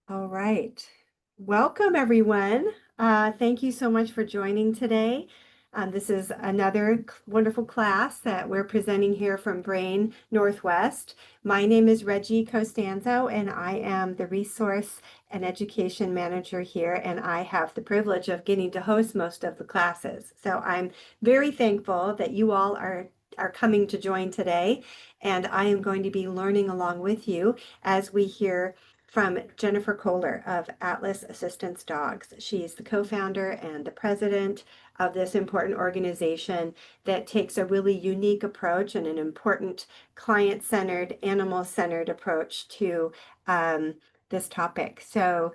All right. Welcome, everyone. Thank you so much for joining today. This is another wonderful class that we're presenting here from Brain Northwest. My name is Reggie Costanzo, and I am the Resource and Education Manager here, and I have the privilege of getting to host most of the classes. So I'm very thankful that you all are coming to join today, and I am going to be learning along with you as we hear from Jennifer Kolar of Atlas Assistance Dogs. She's the co-founder and the president of this important organization that takes a really unique approach and an important client-centered, animal-centered approach to this topic. So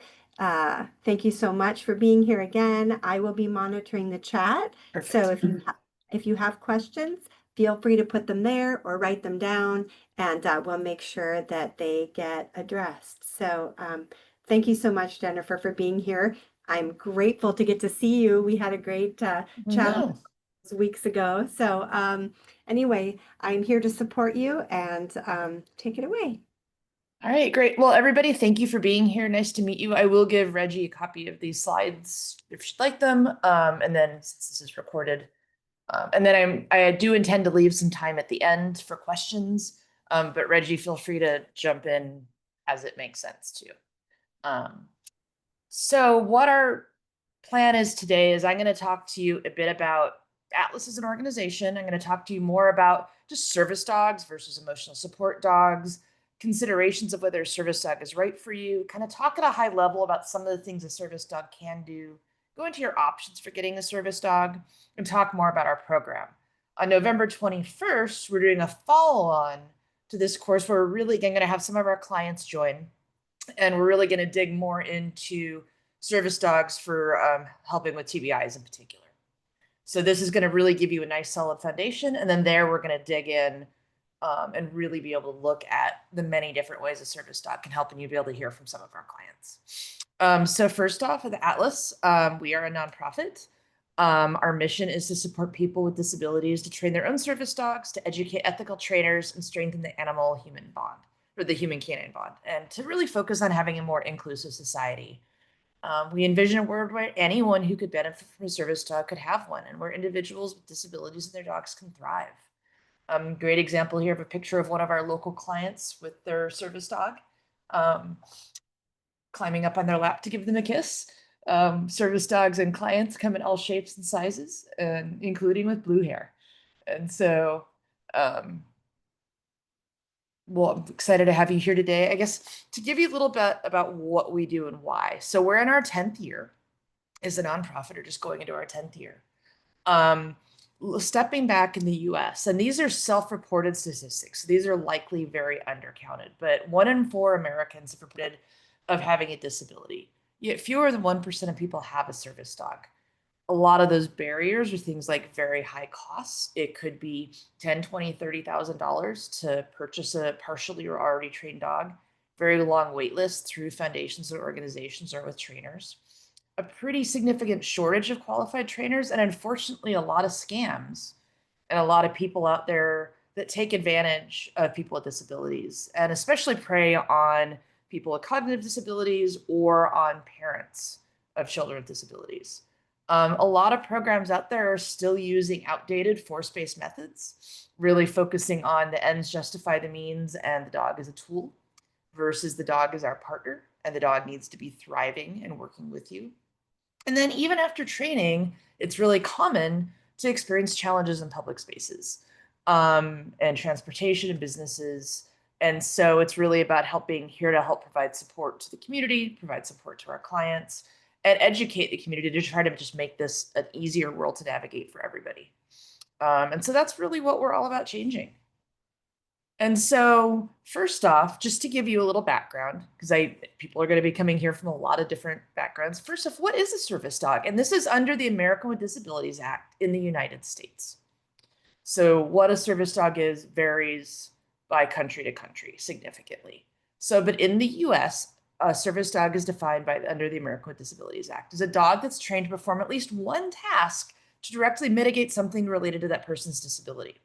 thank you so much for being here again. I will be monitoring the chat. So Perfect. if you have questions, feel free to put them there or write them down, and we'll make sure that they get addressed. So thank you so much, Jennifer, for being here. I'm grateful to get to see you. We had a great chat No. weeks ago. So anyway, I'm here to support you and take it away. All right, great. Well, everybody, thank you for being here. Nice to meet you. I will give Reggie a copy of these slides if she'd like them. And then since this is recorded, and then I do intend to leave some time at the end for questions. But Reggie, feel free to jump in as it makes sense to you. So what our plan is today is I'm going to talk to you a bit about Atlas as an organization. I'm going to talk to you more about just service dogs versus emotional support dogs, considerations of whether a service dog is right for you, kind of talk at a high level about some of the things a service dog can do, go into your options for getting a service dog, and talk more about our program. On November 21st, we're doing a follow-on to this course where we're really going to have some of our clients join, and we're really going to dig more into service dogs for helping with TBIs in particular. So this is going to really give you a nice solid foundation. And then there we're going to dig in and really be able to look at the many different ways a service dog can help, and you'll be able to hear from some of our clients. So first off, at the Atlas, we are a nonprofit. Our mission is to support people with disabilities to train their own service dogs, to educate ethical trainers, and strengthen the animal-human bond, or the human-canine bond, and to really focus on having a more inclusive society. We envision a world where anyone who could benefit from a service dog could have one, and where individuals with disabilities and their dogs can thrive. Great example here of a picture of one of our local clients with their service dog, climbing up on their lap to give them a kiss. Service dogs and clients come in all shapes and sizes, including with blue hair. And so, well, I'm excited to have you here today. I guess to give you a little bit about what we do and why. So we're in our 10th year as a nonprofit, or just going into our 10th year. Um, Stepping back in the US, and these are self-reported statistics. So these are likely very undercounted, but 1 in 4 Americans have reported of having a disability. Yet fewer than 1% of people have a service dog. A lot of those barriers are things like very high costs. It could be 10, 20, $30,000 to purchase a partially or already trained dog, very long wait lists through foundations or organizations or with trainers, a pretty significant shortage of qualified trainers, and unfortunately, a lot of scams and a lot of people out there that take advantage of people with disabilities, and especially prey on people with cognitive disabilities or on parents of children with disabilities. A lot of programs out there are still using outdated force-based methods, really focusing on the ends justify the means and the dog is a tool versus the dog is our partner and the dog needs to be thriving and working with you. And then even after training, it's really common to experience challenges in public spaces and transportation and businesses. And so it's really about helping here to help provide support to the community, provide support to our clients, and educate the community to try to just make this an easier world to navigate for everybody. And so that's really what we're all about changing. And so, first off, just to give you a little background, because people are going to be coming here from a lot of different backgrounds. First off, what is a service dog? And this is under the American with Disabilities Act in the United States. So, what a service dog is varies by country to country significantly. So, but in the US, a service dog is defined by under the American with Disabilities Act as a dog that's trained to perform at least one task to directly mitigate something related to that person's disability.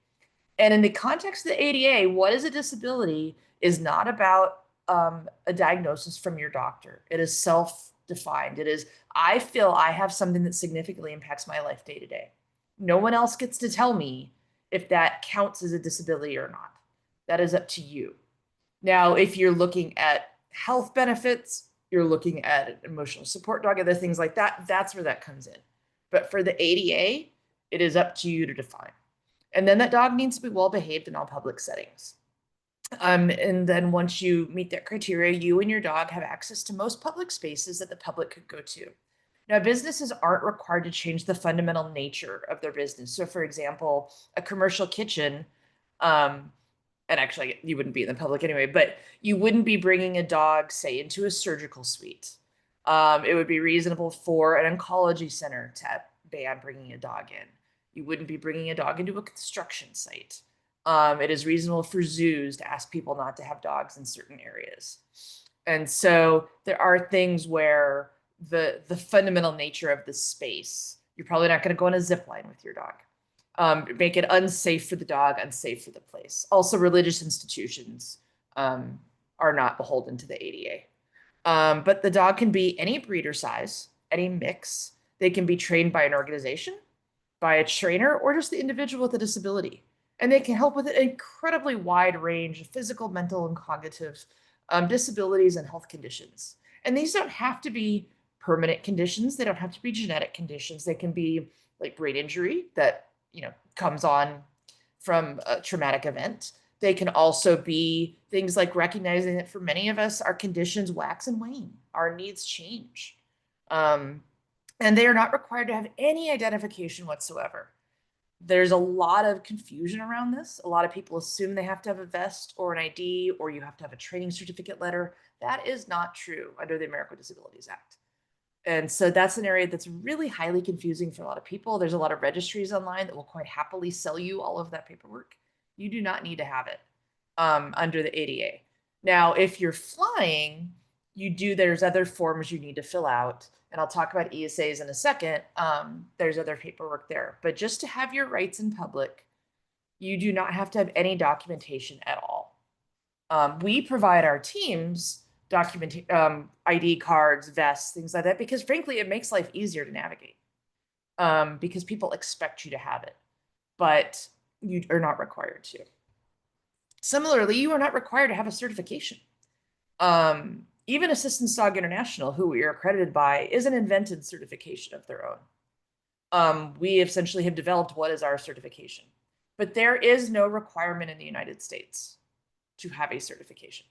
And in the context of the ADA, what is a disability is not about a diagnosis from your doctor. It is self-defined. It is, I feel I have something that significantly impacts my life day to day. No one else gets to tell me if that counts as a disability or not. That is up to you. Now, if you're looking at health benefits, you're looking at an emotional support dog, other things like that, that's where that comes in. But for the ADA, it is up to you to define. And then that dog needs to be well behaved in all public settings. And then once you meet that criteria, you and your dog have access to most public spaces that the public could go to. Now, businesses aren't required to change the fundamental nature of their business. So, for example, a commercial kitchen, and actually you wouldn't be in the public anyway, but you wouldn't be bringing a dog, say, into a surgical suite. It would be reasonable for an oncology center to ban bringing a dog in. You wouldn't be bringing a dog into a construction site. It is reasonable for zoos to ask people not to have dogs in certain areas. And so there are things where the fundamental nature of the space, you're probably not going to go on a zip line with your dog. Make it unsafe for the dog, unsafe for the place. Also, religious institutions are not beholden to the ADA. But the dog can be any breed or size, any mix. They can be trained by an organization, by a trainer, or just the individual with a disability. And they can help with an incredibly wide range of physical, mental, and cognitive disabilities and health conditions. And these don't have to be permanent conditions. They don't have to be genetic conditions. They can be like brain injury that comes on from a traumatic event. They can also be things like recognizing that for many of us, our conditions wax and wane, our needs change. And they are not required to have any identification whatsoever. There's a lot of confusion around this. A lot of people assume they have to have a vest or an ID, or you have to have a training certificate letter. That is not true under the American Disabilities Act. And so that's an area that's really highly confusing for a lot of people. There's a lot of registries online that will quite happily sell you all of that paperwork. You do not need to have it under the ADA. Now, if you're flying, there's other forms you need to fill out. And I'll talk about ESAs in a second. There's other paperwork there. But just to have your rights in public, you do not have to have any documentation at all. We provide our teams ID cards, vests, things like that, because frankly, it makes life easier to navigate because people expect you to have it, but you are not required to. Similarly, you are not required to have a certification. Even Assistance Dog International, who we are accredited by, is an invented certification of their own. We essentially have developed what is our certification, but there is no requirement in the United States to have a certification.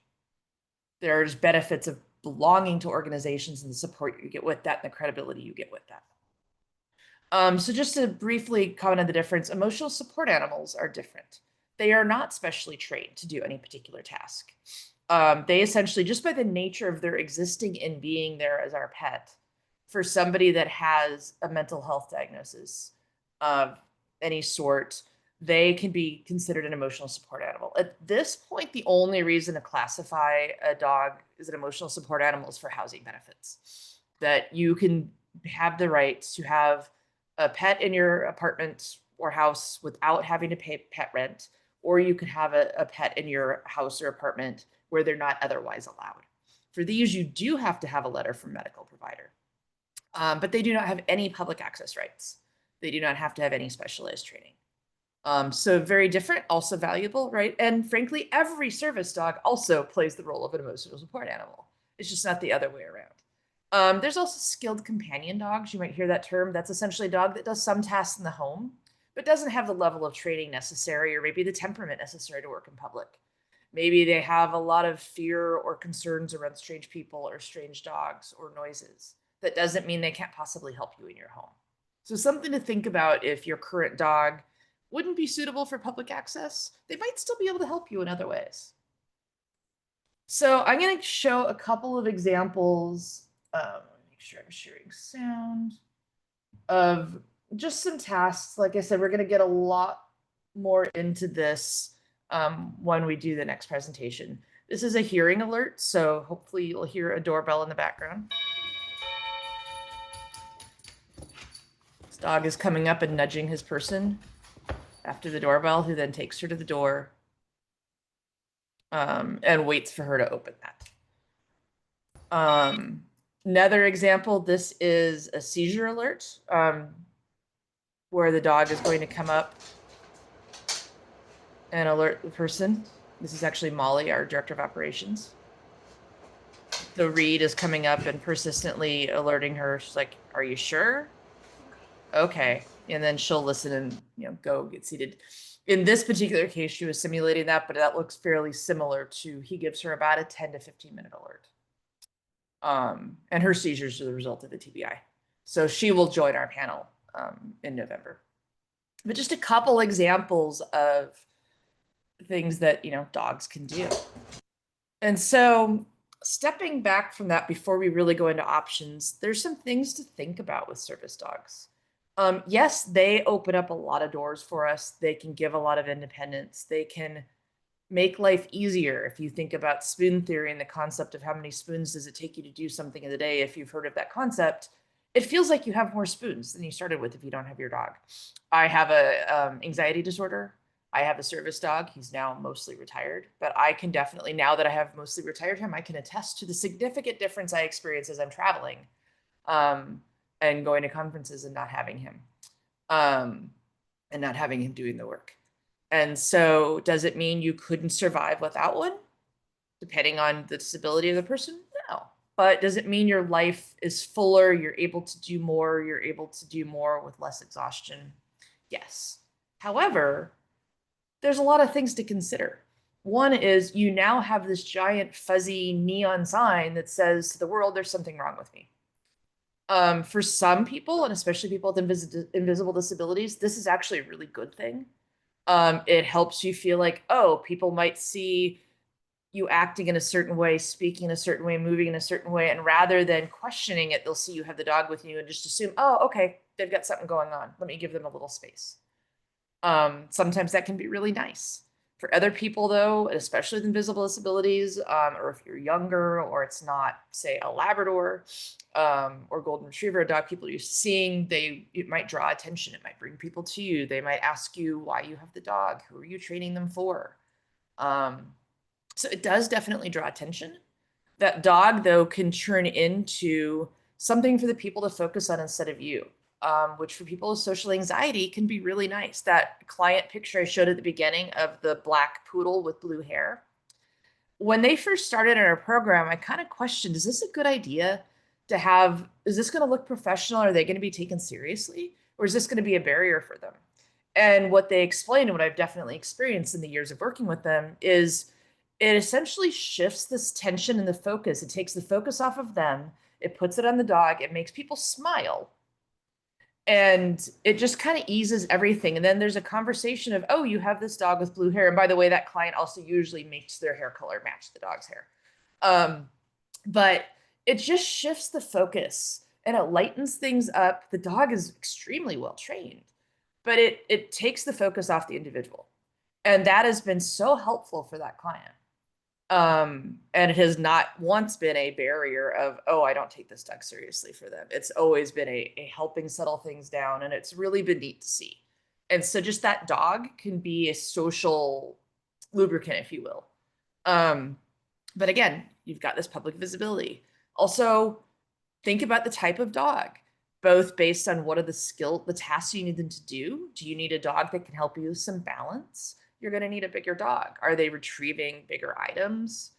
There's benefits of belonging to organizations and the support you get with that and the credibility you get with that. So just to briefly comment on the difference, emotional support animals are different. They are not specially trained to do any particular task. They essentially, just by the nature of their existing and being there as our pet, for somebody that has a mental health diagnosis of any sort, they can be considered an emotional support animal. At this point, the only reason to classify a dog as an emotional support animal is for housing benefits. That you can have the right to have a pet in your apartment or house without having to pay pet rent, or you could have a pet in your house or apartment where they're not otherwise allowed. For these, you do have to have a letter from a medical provider, but they do not have any public access rights. They do not have to have any specialized training. So very different, also valuable, right? And frankly, every service dog also plays the role of an emotional support animal. It's just not the other way around. There's also skilled companion dogs. You might hear that term. That's essentially a dog that does some tasks in the home, but doesn't have the level of training necessary or maybe the temperament necessary to work in public. Maybe they have a lot of fear or concerns around strange people or strange dogs or noises. That doesn't mean they can't possibly help you in your home. So something to think about if your current dog wouldn't be suitable for public access, they might still be able to help you in other ways. So I'm going to show a couple of examples. Make sure I'm sharing sound of just some tasks. Like I said, we're going to get a lot more into this when we do the next presentation. This is a hearing alert, so hopefully you'll hear a doorbell in the background. This dog is coming up and nudging his person after the doorbell, who then takes her to the door. and waits for her to open that. Another example, this is a seizure alert, where the dog is going to come up and alert the person. This is actually Molly, our director of operations. The read is coming up and persistently alerting her. She's like, "Are you sure?" Okay. And then she'll listen and, go get seated. In this particular case, she was simulating that, but that looks fairly similar to, he gives her about a 10 to 15-minute alert. And her seizures are the result of the TBI. So she will join our panel in November. But just a couple examples of things that, dogs can do. And so stepping back from that before we really go into options, there's some things to think about with service dogs. Yes, they open up a lot of doors for us. They can give a lot of independence. They can make life easier. If you think about spoon theory and the concept of how many spoons does it take you to do something in the day, if you've heard of that concept, it feels like you have more spoons than you started with if you don't have your dog. I have a anxiety disorder. I have a service dog. He's now mostly retired, but I can definitely, now that I have mostly retired him, I can attest to the significant difference I experience as I'm traveling, and going to conferences and not having him, and not having him doing the work. And so does it mean you couldn't survive without one? Depending on the disability of the person? No. But does it mean your life is fuller? You're able to do more. You're able to do more with less exhaustion? Yes. However, there's a lot of things to consider. One is you now have this giant fuzzy neon sign that says to the world, there's something wrong with me. For some people, and especially people with invisible disabilities, this is actually a really good thing. It helps you feel like, oh, people might see you acting in a certain way, speaking in a certain way, moving in a certain way. And rather than questioning it, they'll see you have the dog with you and just assume, oh, okay, they've got something going on. Let me give them a little space. Sometimes that can be really nice. For other people, though, especially with invisible disabilities, or if you're younger, or it's not, say, a Labrador or Golden Retriever, a dog people are used to seeing, it might draw attention. It might bring people to you. They might ask you why you have the dog. Who are you training them for? So it does definitely draw attention. That dog, though, can turn into something for the people to focus on instead of you, which for people with social anxiety can be really nice. That client picture I showed at the beginning of the black poodle with blue hair. When they first started in our program, I kind of questioned, is this a good idea to have? Is this going to look professional? Are they going to be taken seriously? Or is this going to be a barrier for them? And what they explained, and what I've definitely experienced in the years of working with them, is it essentially shifts this tension and the focus. It takes the focus off of them. It puts it on the dog. It makes people smile. And it just kind of eases everything. And then there's a conversation of, oh, you have this dog with blue hair. And by the way, that client also usually makes their hair color match the dog's hair. But it just shifts the focus and it lightens things up. The dog is extremely well trained, but it takes the focus off the individual. And that has been so helpful for that client. And it has not once been a barrier of, oh, I don't take this dog seriously for them. It's always been a helping settle things down, and it's really been neat to see. And so just that dog can be a social lubricant, if you will. But again, you've got this public visibility. Also, think about the type of dog, both based on what are the tasks you need them to do. Do you need a dog that can help you with some balance? You're going to need a bigger dog. Are they retrieving bigger items?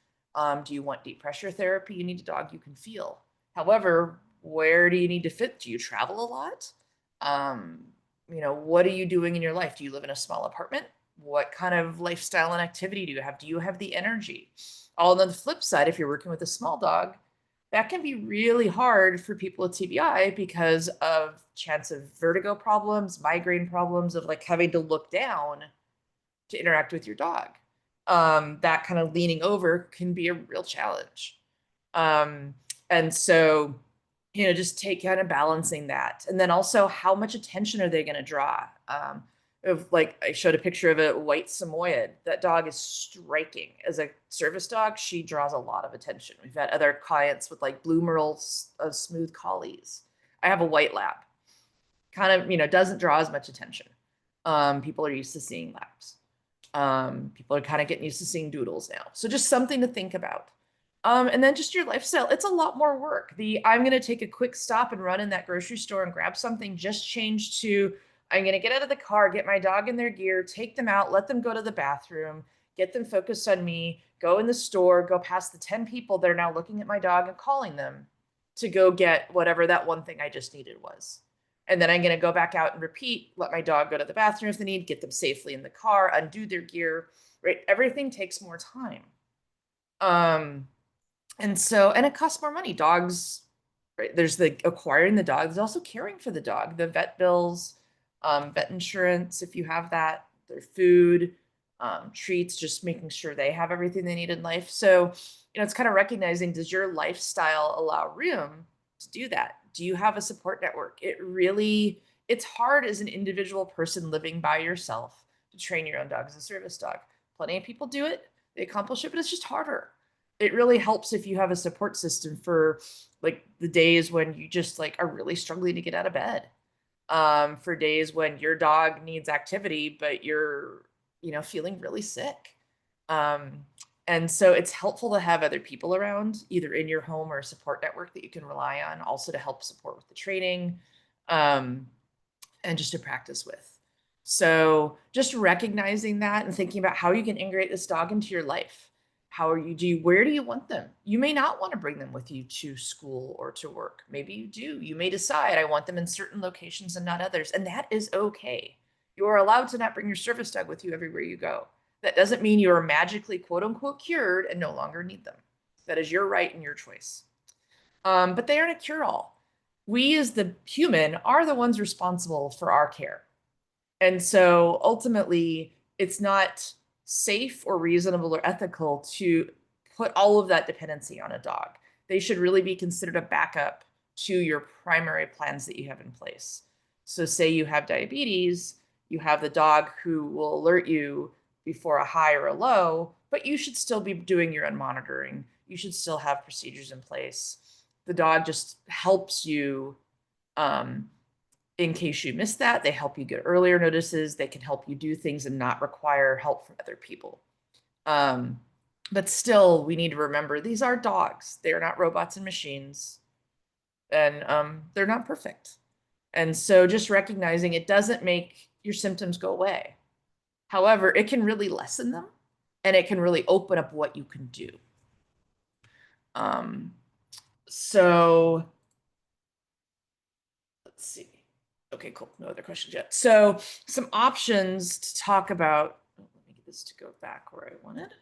Do you want deep pressure therapy? You need a dog you can feel. However, where do you need to fit? Do you travel a lot? What are you doing in your life? Do you live in a small apartment? What kind of lifestyle and activity do you have? Do you have the energy? All on the flip side, if you're working with a small dog, that can be really hard for people with TBI because of chance of vertigo problems, migraine problems, of like having to look down to interact with your dog. That kind of leaning over can be a real challenge. And so, just take kind of balancing that. And then also, how much attention are they going to draw? Like I showed a picture of a white Samoyed. That dog is striking. As a service dog, she draws a lot of attention. We've had other clients with like blue merles of smooth collies. I have a white lab. Kind of, doesn't draw as much attention. People are used to seeing labs. People are kind of getting used to seeing doodles now. So just something to think about. And then just your lifestyle. It's a lot more work. The I'm going to take a quick stop and run in that grocery store and grab something just changed to I'm going to get out of the car, get my dog in their gear, take them out, let them go to the bathroom, get them focused on me, go in the store, go past the 10 people that are now looking at my dog and calling them to go get whatever that one thing I just needed was. And then I'm going to go back out and repeat, let my dog go to the bathroom if they need, get them safely in the car, undo their gear, right? Everything takes more time. Um, and it costs more money. Dogs, right? There's the acquiring the dog, there's also caring for the dog, the vet bills, vet insurance, if you have that, their food, treats, just making sure they have everything they need in life. So, it's kind of recognizing, does your lifestyle allow room to do that? Do you have a support network? It's hard as an individual person living by yourself to train your own dog as a service dog. Plenty of people do it, they accomplish it, but it's just harder. It really helps if you have a support system for like the days when you just like are really struggling to get out of bed. For days when your dog needs activity, but you're, feeling really sick. Um, and so it's helpful to have other people around, either in your home or a support network that you can rely on, also to help support with the training, um, and just to practice with. So just recognizing that and thinking about how you can integrate this dog into your life. Where do you want them? You may not want to bring them with you to school or to work. Maybe you do. You may decide I want them in certain locations and not others, and that is okay. You are allowed to not bring your service dog with you everywhere you go. That doesn't mean you are magically quote unquote cured and no longer need them. That is your right and your choice. But they aren't a cure all. We as the human are the ones responsible for our care. And so ultimately, it's not safe or reasonable or ethical to put all of that dependency on a dog. They should really be considered a backup to your primary plans that you have in place. So, say you have diabetes, you have the dog who will alert you before a high or a low, but you should still be doing your own monitoring. You should still have procedures in place. The dog just helps you, um, in case you miss that. They help you get earlier notices. They can help you do things and not require help from other people. Um, but still, we need to remember these are dogs. They are not robots and machines, and they're not perfect. And so just recognizing it doesn't make your symptoms go away. However, it can really lessen them, and it can really open up what you can do. Um, so let's see. Okay, cool. No other questions yet. So some options to talk about. Oh, let me get this to go back where I wanted.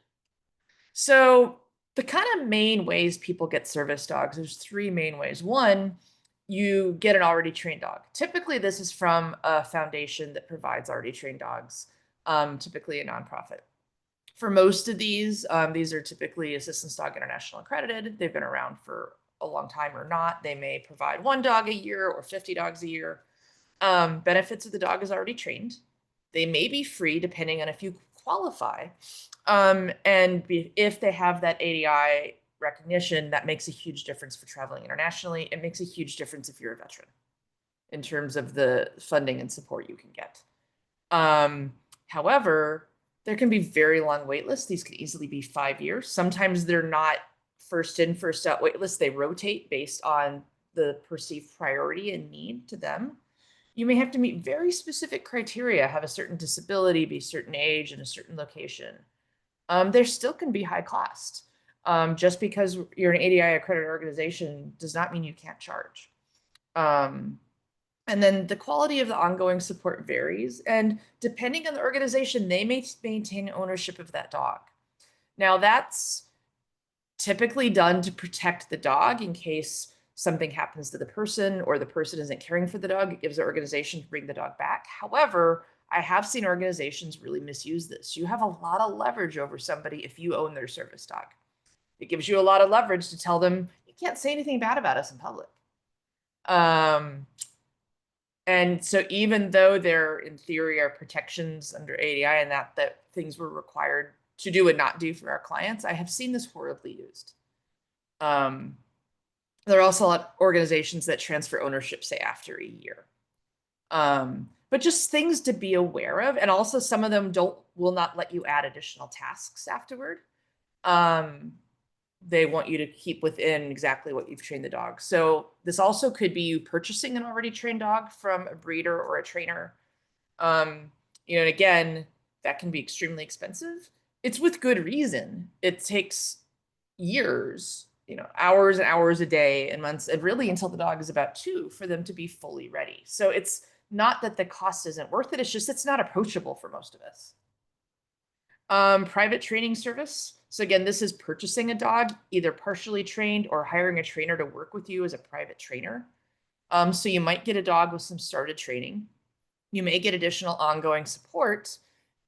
So the kind of main ways people get service dogs, there's three main ways. One, you get an already trained dog. Typically, this is from a foundation that provides already trained dogs, typically a nonprofit. For most of these are typically Assistance Dog International accredited. They've been around for a long time or not. They may provide one dog a year or 50 dogs a year. Benefits of the dog is already trained. They may be free depending on if you qualify. If they have that ADI recognition, that makes a huge difference for traveling internationally. It makes a huge difference if you're a veteran in terms of the funding and support you can get. However, there can be very long wait lists. These could easily be 5 years. Sometimes they're not first in, first out wait lists. They rotate based on the perceived priority and need to them. You may have to meet very specific criteria, have a certain disability, be a certain age, in a certain location. There still can be high cost. Just because you're an ADI accredited organization does not mean you can't charge. And then the quality of the ongoing support varies. And depending on the organization, they may maintain ownership of that dog. Now, that's typically done to protect the dog in case something happens to the person or the person isn't caring for the dog. It gives the organization to bring the dog back. However, I have seen organizations really misuse this. You have a lot of leverage over somebody if you own their service dog. It gives you a lot of leverage to tell them, you can't say anything bad about us in public. And so even though there, in theory, are protections under ADI and that things were required to do and not do for our clients, I have seen this horribly used. There are also a lot of organizations that transfer ownership, say, after a year. But just things to be aware of. And also some of them will not let you add additional tasks afterward. Um, they want you to keep within exactly what you've trained the dog. So this also could be you purchasing an already trained dog from a breeder or a trainer. Um, and again, that can be extremely expensive. It's with good reason. It takes years, hours and hours a day and months, and really until the dog is about 2 for them to be fully ready. So it's not that the cost isn't worth it. It's just it's not approachable for most of us. Private training service. So again, this is purchasing a dog, either partially trained or hiring a trainer to work with you as a private trainer. So you might get a dog with some started training. You may get additional ongoing support.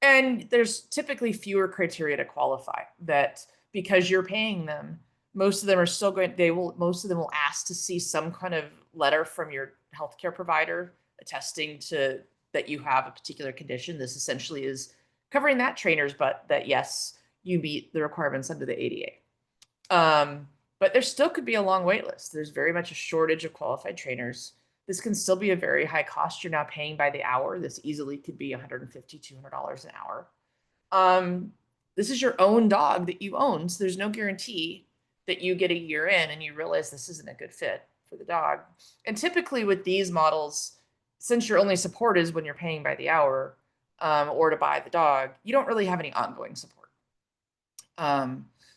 And there's typically fewer criteria to qualify that because you're paying them, most of them are still going, most of them will ask to see some kind of letter from your healthcare provider attesting to that you have a particular condition. This essentially is covering that trainer's butt that yes, you meet the requirements under the ADA. But there still could be a long wait list. There's very much a shortage of qualified trainers. This can still be a very high cost. You're now paying by the hour. This easily could be $150, $200 an hour. This is your own dog that you own. So there's no guarantee that you get a year in and you realize this isn't a good fit for the dog. And typically with these models, since your only support is when you're paying by the hour or to buy the dog, you don't really have any ongoing support.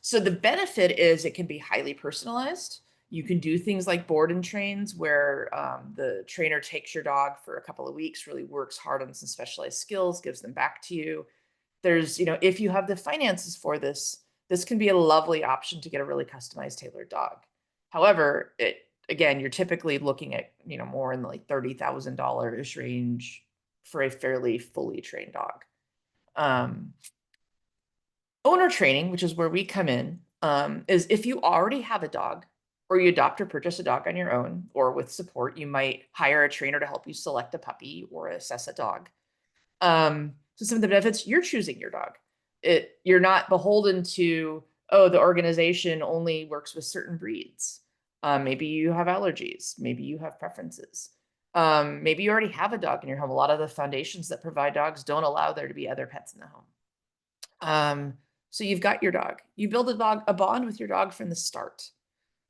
So the benefit is it can be highly personalized. You can do things like board and trains where the trainer takes your dog for a couple of weeks, really works hard on some specialized skills, gives them back to you. There's, if you have the finances for this, this can be a lovely option to get a really customized, tailored dog. However, again, you're typically looking at, more in the like $30,000-ish range for a fairly fully trained dog. Owner training, which is where we come in, is if you already have a dog or you adopt or purchase a dog on your own or with support, you might hire a trainer to help you select a puppy or assess a dog. So some of the benefits, you're choosing your dog. You're not beholden to, oh, the organization only works with certain breeds. Maybe you have allergies. Maybe you have preferences. Maybe you already have a dog in your home. A lot of the foundations that provide dogs don't allow there to be other pets in the home. So you've got your dog. You build a bond with your dog from the start.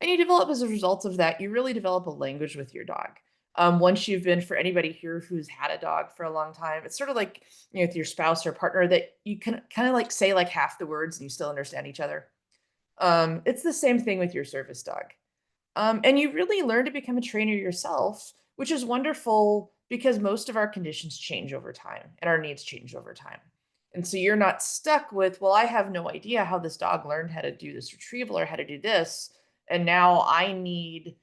And you develop as a result of that, you really develop a language with your dog. Once you've been, for anybody here who's had a dog for a long time, it's sort of like, with your spouse or partner that you can kind of like say like half the words and you still understand each other. It's the same thing with your service dog. And you really learn to become a trainer yourself, which is wonderful because most of our conditions change over time and our needs change over time. And so you're not stuck with, well, I have no idea how this dog learned how to do this retrieval or how to do this. And now I need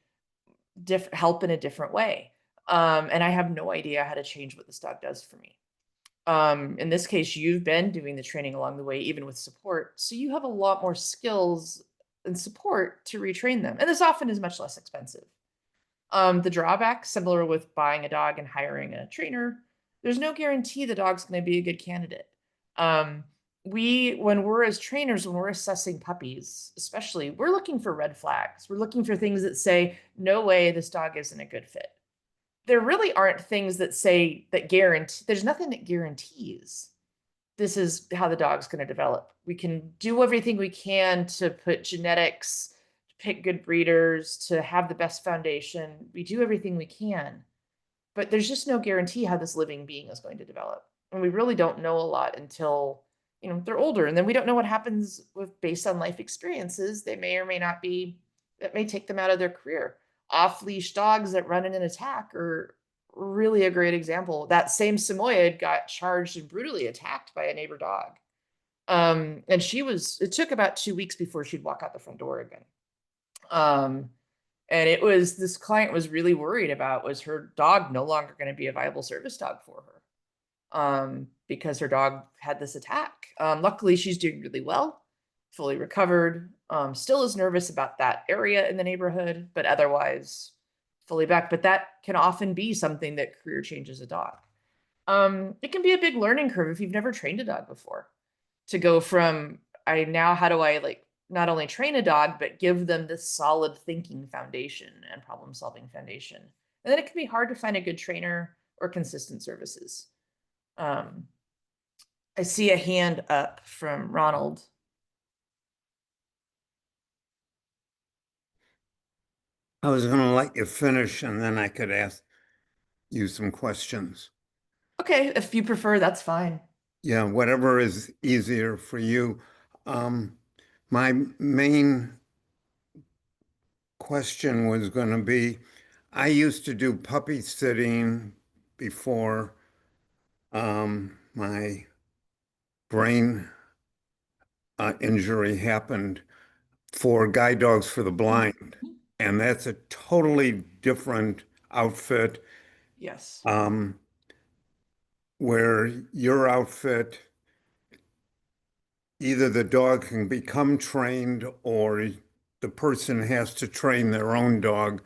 different help in a different way. And I have no idea how to change what this dog does for me. In this case, you've been doing the training along the way, even with support. So you have a lot more skills and support to retrain them. And this often is much less expensive. The drawback, similar with buying a dog and hiring a trainer, there's no guarantee the dog's going to be a good candidate. When we're as trainers, when we're assessing puppies, especially, we're looking for red flags. We're looking for things that say, no way, this dog isn't a good fit. There really aren't things that say that guarantee, there's nothing that guarantees this is how the dog's going to develop. We can do everything we can to put genetics, to pick good breeders, to have the best foundation. We do everything we can, but there's just no guarantee how this living being is going to develop. And we really don't know a lot until, they're older. And then we don't know what happens based on life experiences. They may or may not be, that may take them out of their career. Off-leash dogs that run in an attack are really a great example. That same Samoyed got charged and brutally attacked by a neighbor dog. And it took about 2 weeks before she'd walk out the front door again. And this client was really worried about, was her dog no longer going to be a viable service dog for her? Because her dog had this attack. Luckily, she's doing really well, fully recovered, still is nervous about that area in the neighborhood, but otherwise fully back. But that can often be something that career changes a dog. It can be a big learning curve if you've never trained a dog before, to go from, how do I like not only train a dog, but give them this solid thinking foundation and problem solving foundation. And then it can be hard to find a good trainer or consistent services. I see a hand up from Ronald. I was going to let you finish and then I could ask you some questions. Okay, if you prefer, that's fine. Yeah, whatever is easier for you. Um, my main question was going to be, I used to do puppy sitting before my brain injury happened for guide dogs for the blind. And that's a totally different outfit. Yes. Um, where your outfit, either the dog can become trained or the person has to train their own dog.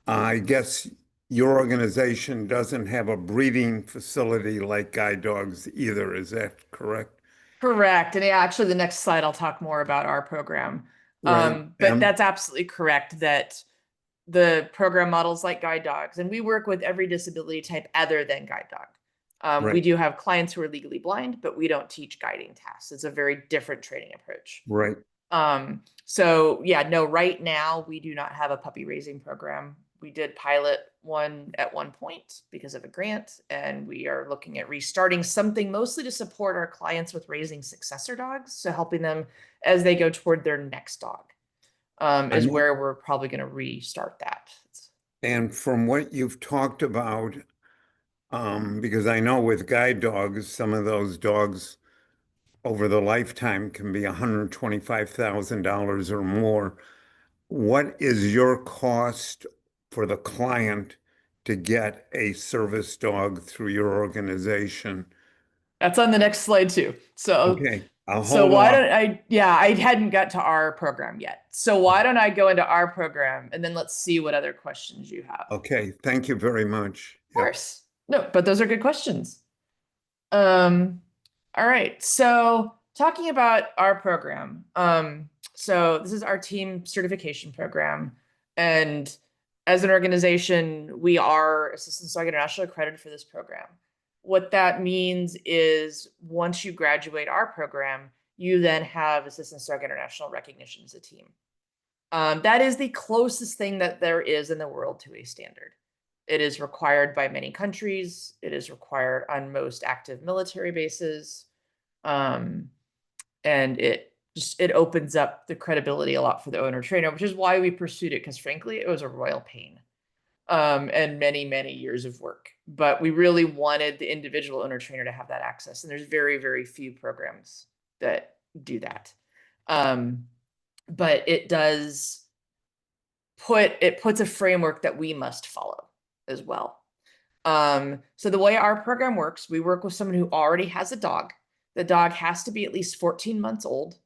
I guess your organization doesn't have a breeding facility like guide dogs either. Is that correct? Correct. And actually, the next slide, I'll talk more about our program. Right. But that's absolutely correct that the program models like guide dogs, and we work with every disability type other than guide dog. We Right. do have clients who are legally blind, but we don't teach guiding tasks. It's a very different training approach. Right. So yeah, no, right now we do not have a puppy raising program. We did pilot one at one point because of a grant, and we are looking at restarting something mostly to support our clients with raising successor dogs. So helping them as they go toward their next dog I is know. where we're probably going to restart that. And from what you've talked about, because I know with guide dogs, some of those dogs over the lifetime can be $125,000 or more. What is your cost for the client to get a service dog through your organization? That's on the next slide too. So, Okay, I'll so hold why off. don't I, yeah, I hadn't got to our program yet. So why don't I go into our program and then let's see what other questions you have. Of Okay, thank you very much. Yep. course. No, but those are good questions. Um, all right. So talking about our program. So this is our team certification program. And as an organization, we are Assistance Dog International accredited for this program. What that means is once you graduate our program, you then have Assistance Dog International recognition as a team. That is the closest thing that there is in the world to a standard. It is required by many countries. It is required on most active military bases. And it opens up the credibility a lot for the owner trainer, which is why we pursued it, because frankly, it was a royal pain. And many, many years of work. But we really wanted the individual owner trainer to have that access. And there's very, very few programs that do that. But it does puts a framework that we must follow as well. So the way our program works, we work with someone who already has a dog. The dog has to be at least 14 months old.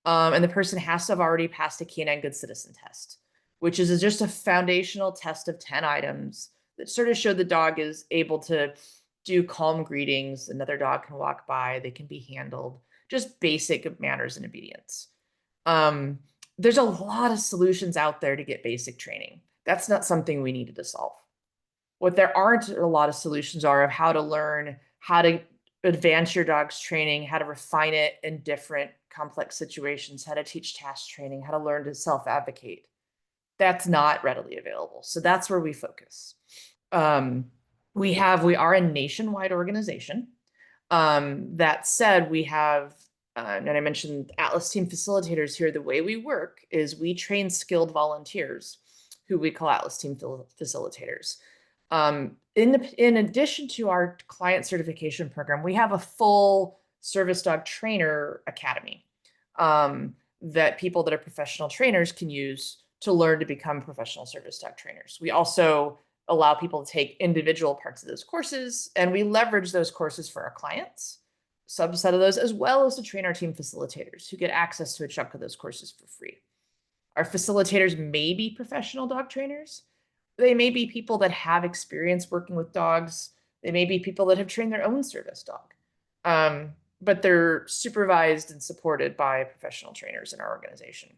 And the person has to have already passed a canine good citizen test, which is just a foundational test of 10 items that sort of show the dog is able to do calm greetings. Another dog can walk by, they can be handled, just basic manners and obedience. There's a lot of solutions out there to get basic training. That's not something we needed to solve. What there aren't a lot of solutions are of how to learn how to advance your dog's training, how to refine it in different complex situations, how to teach task training, how to learn to self-advocate. That's not readily available. So that's where we focus. We are a nationwide organization. That said, we have, and I mentioned Atlas team facilitators here. The way we work is we train skilled volunteers who we call Atlas team facilitators. In addition to our client certification program, we have a full service dog trainer academy that people that are professional trainers can use to learn to become professional service dog trainers. We also allow people to take individual parts of those courses, and we leverage those courses for our clients, subset of those, as well as to train our team facilitators who get access to a chunk of those courses for free. Our facilitators may be professional dog trainers. They may be people that have experience working with dogs. They may be people that have trained their own service dog. But they're supervised and supported by professional trainers in our organization.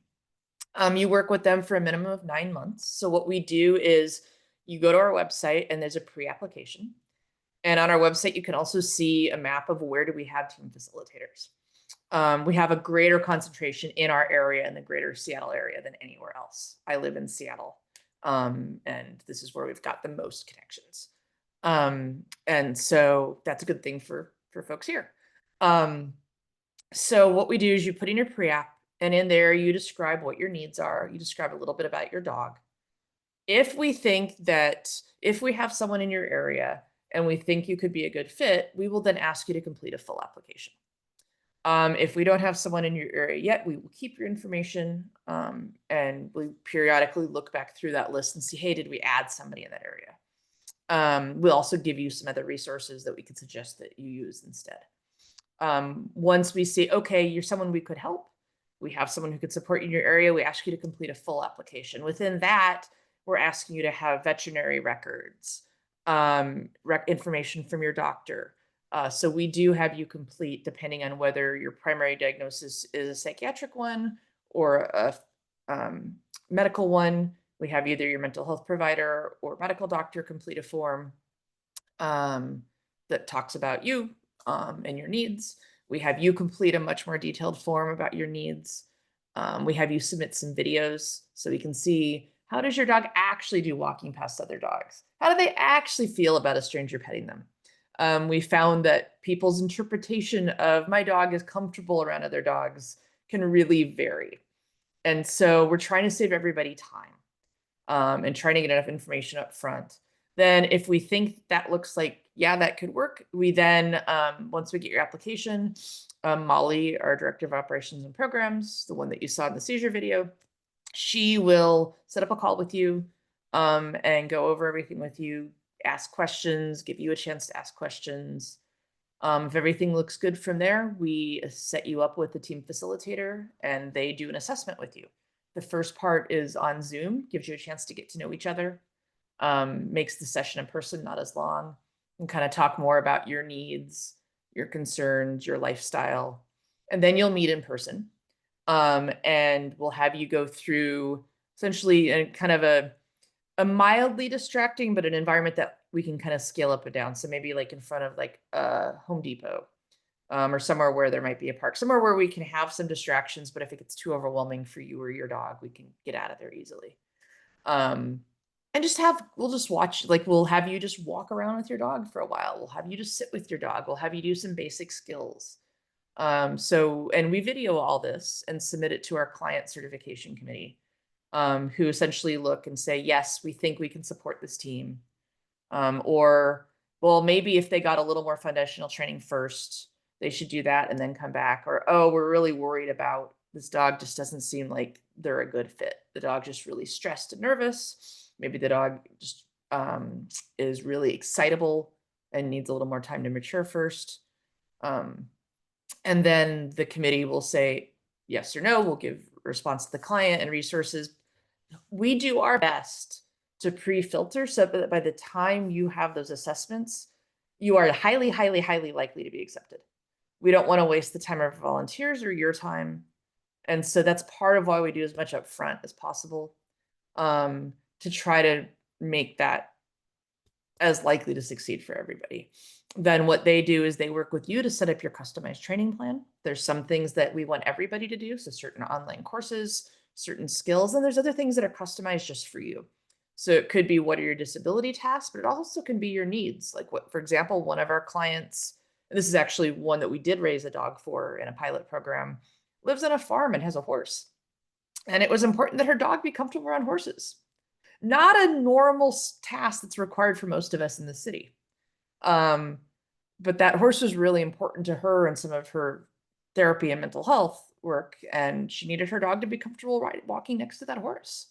You work with them for a minimum of 9 months. So what we do is you go to our website and there's a pre-application. And on our website, you can also see a map of where do we have team facilitators. We have a greater concentration in our area, in the greater Seattle area, than anywhere else. I live in Seattle, and this is where we've got the most connections. And so that's a good thing for folks here. So what we do is you put in your pre-app, and in there you describe what your needs are. You describe a little bit about your dog. If we think that if we have someone in your area and we think you could be a good fit, we will then ask you to complete a full application. If we don't have someone in your area yet, we will keep your information, and we periodically look back through that list and see, hey, did we add somebody in that area? We'll also give you some other resources that we could suggest that you use instead. Once we see, okay, you're someone we could help, we have someone who could support you in your area, we ask you to complete a full application. Within that, we're asking you to have veterinary records, information from your doctor. So we do have you complete, depending on whether your primary diagnosis is a psychiatric one or a medical one. We have either your mental health provider or medical doctor complete a form that talks about you and your needs. We have you complete a much more detailed form about your needs. We have you submit some videos so we can see, how does your dog actually do walking past other dogs? How do they actually feel about a stranger petting them? We found that people's interpretation of my dog is comfortable around other dogs can really vary. And so we're trying to save everybody time, and trying to get enough information up front. Then if we think that looks like, yeah, that could work, we then, once we get your application, Molly, our Director of Operations and Programs, the one that you saw in the seizure video, she will set up a call with you, and go over everything with you, ask questions, give you a chance to ask questions. If everything looks good from there, we set you up with the team facilitator and they do an assessment with you. The first part is on Zoom, gives you a chance to get to know each other, makes the session in person not as long, and kind of talk more about your needs, your concerns, your lifestyle. And then you'll meet in person. And we'll have you go through essentially a kind of a mildly distracting, but an environment that we can kind of scale up and down. So maybe like in front of like a Home Depot, or somewhere where there might be a park, somewhere where we can have some distractions, but if it gets too overwhelming for you or your dog, we can get out of there easily. And we'll just watch, like we'll have you just walk around with your dog for a while. We'll have you just sit with your dog. We'll have you do some basic skills. And we video all this and submit it to our client certification committee, who essentially look and say, yes, we think we can support this team. Or, well, maybe if they got a little more foundational training first, they should do that and then come back. Or, oh, we're really worried about this dog just doesn't seem like they're a good fit. The dog just really stressed and nervous. Maybe the dog just is really excitable and needs a little more time to mature first. And then the committee will say yes or no. We'll give a response to the client and resources. We do our best to pre-filter so that by the time you have those assessments, you are highly, highly, highly likely to be accepted. We don't want to waste the time of volunteers or your time. And so that's part of why we do as much up front as possible, to try to make that as likely to succeed for everybody. Then what they do is they work with you to set up your customized training plan. There's some things that we want everybody to do, so certain online courses, certain skills, and there's other things that are customized just for you. So it could be, what are your disability tasks, but it also can be your needs. Like what, for example, one of our clients, and this is actually one that we did raise a dog for in a pilot program, lives on a farm and has a horse. And it was important that her dog be comfortable around horses. Not a normal task that's required for most of us in the city. But that horse was really important to her and some of her therapy and mental health work. And she needed her dog to be comfortable walking next to that horse.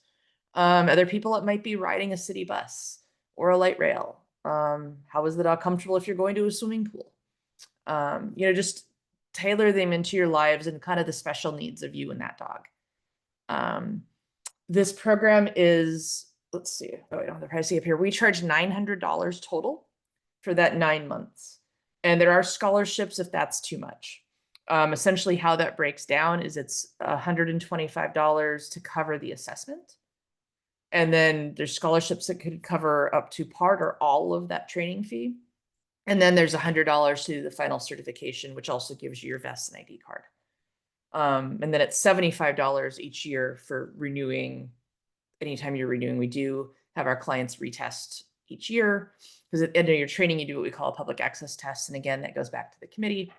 Other people, it might be riding a city bus or a light rail. How is the dog comfortable if you're going to a swimming pool? Just tailor them into your lives and kind of the special needs of you and that dog. This program is, let's see, oh, I don't have the pricing up here. We charge $900 total for that 9 months. And there are scholarships if that's too much. Essentially how that breaks down is it's $125 to cover the assessment. And then there's scholarships that could cover up to part or all of that training fee. And then there's $100 to the final certification, which also gives you your vest and ID card. And then it's $75 each year for renewing. Anytime you're renewing, we do have our clients retest each year, because at the end of your training, you do what we call a public access test. And again, that goes back to the committee.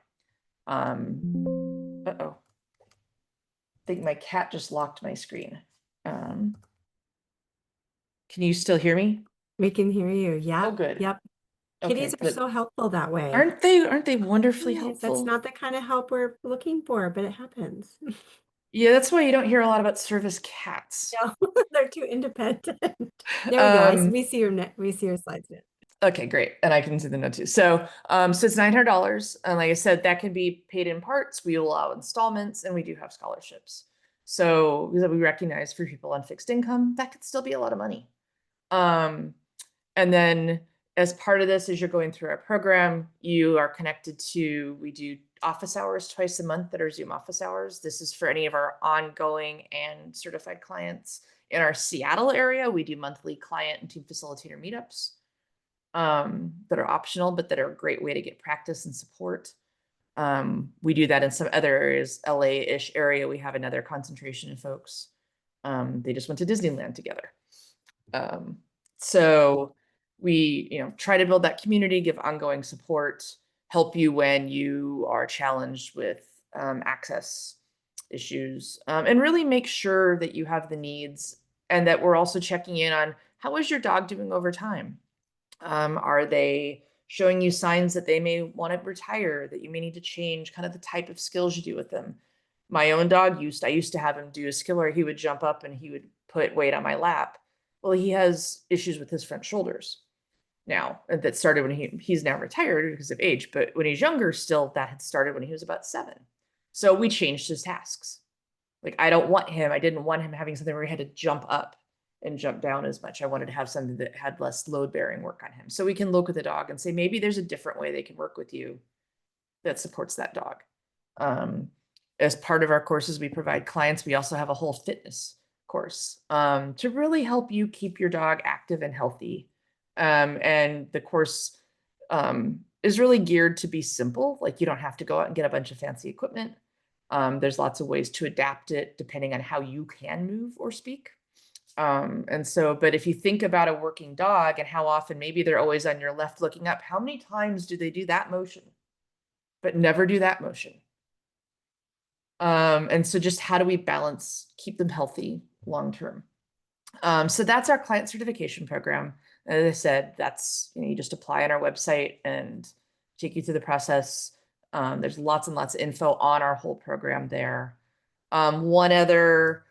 Uh-oh. I think my cat just locked my screen. Can you still hear me? We can hear you. Yeah. Oh, good. Yep. Okay, Kitties are good. so helpful that way. Aren't they wonderfully Yes, helpful? that's not the kind of help we're looking for, but it happens. Yeah, that's why you don't hear a lot about service cats. No, they're too independent. There we go. We see your slides now. Okay, great. And I can see the note too. So it's $900. And like I said, that can be paid in parts. We allow installments, and we do have scholarships. So we recognize for people on fixed income, that could still be a lot of money. And then as part of this, as you're going through our program, you are connected to, we do office hours twice a month that are Zoom office hours. This is for any of our ongoing and certified clients. In our Seattle area, we do monthly client and team facilitator meetups that are optional, but that are a great way to get practice and support. We do that in some other areas, LA-ish area. We have another concentration of folks. They just went to Disneyland together. So we, try to build that community, give ongoing support, help you when you are challenged with access issues, and really make sure that you have the needs, and that we're also checking in on how is your dog doing over time. Are they showing you signs that they may want to retire, that you may need to change kind of the type of skills you do with them? My own dog I used to have him do a skill where he would jump up and he would put weight on my lap. Well, he has issues with his front shoulders now. And that started when he's now retired because of age, but when he's younger, still that had started when he was about 7. So we changed his tasks. Like I didn't want him having something where he had to jump up and jump down as much. I wanted to have something that had less load bearing work on him. So we can look at the dog and say, maybe there's a different way they can work with you that supports that dog. As part of our courses we provide clients, we also have a whole fitness course to really help you keep your dog active and healthy. And the course is really geared to be simple. Like you don't have to go out and get a bunch of fancy equipment. There's lots of ways to adapt it depending on how you can move or speak. But if you think about a working dog and how often maybe they're always on your left looking up, how many times do they do that motion, but never do that motion? And so just how do we balance, keep them healthy long-term? So that's our client certification program. As I said, that's, you just apply on our website and take you through the process. There's lots and lots of info on our whole program there. One other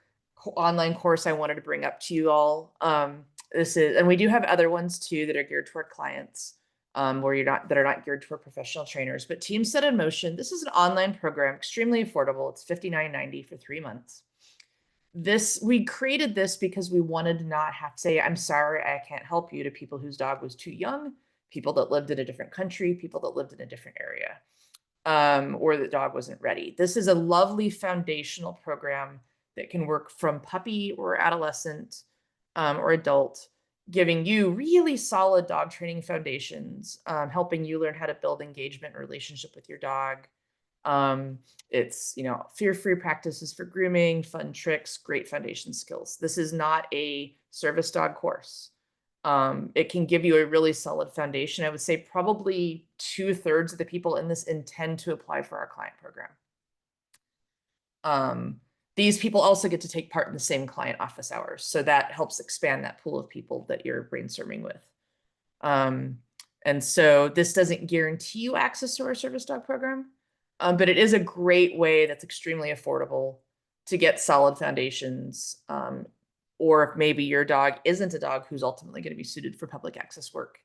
online course I wanted to bring up to you all. And we do have other ones too that are geared toward clients, that are not geared toward professional trainers, but Team Set in Motion. This is an online program, extremely affordable. It's $59.90 for 3 months. We created this because we wanted to not have to say, I'm sorry, I can't help you, to people whose dog was too young, people that lived in a different country, people that lived in a different area, or the dog wasn't ready. This is a lovely foundational program that can work from puppy or adolescent or adult, giving you really solid dog training foundations, helping you learn how to build engagement and relationship with your dog. It's, fear-free practices for grooming, fun tricks, great foundation skills. This is not a service dog course. It can give you a really solid foundation. I would say probably 2/3 of the people in this intend to apply for our client program. These people also get to take part in the same client office hours. So that helps expand that pool of people that you're brainstorming with. And so this doesn't guarantee you access to our service dog program, but it is a great way that's extremely affordable to get solid foundations. Or if maybe your dog isn't a dog who's ultimately going to be suited for public access work,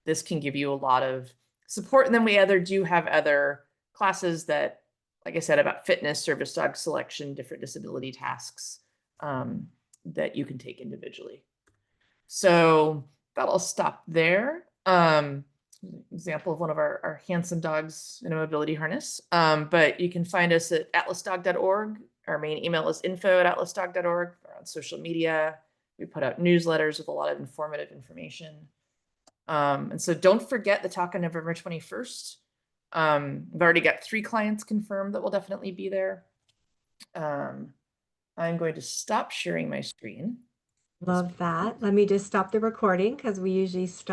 this can give you a lot of support. And then we do have other classes that, like I said, about fitness, service dog selection, different disability tasks that you can take individually. So that'll stop there. Example of one of our handsome dogs in a mobility harness. But you can find us at atlasdog.org. Our main email is info@atlasdog.org. We're on social media, We put out newsletters with a lot of informative information. And so don't forget the talk on November 21st. I've already got 3 clients confirmed that will definitely be there. I'm going to stop sharing my screen. Love that. Let me just stop the recording because we usually stop.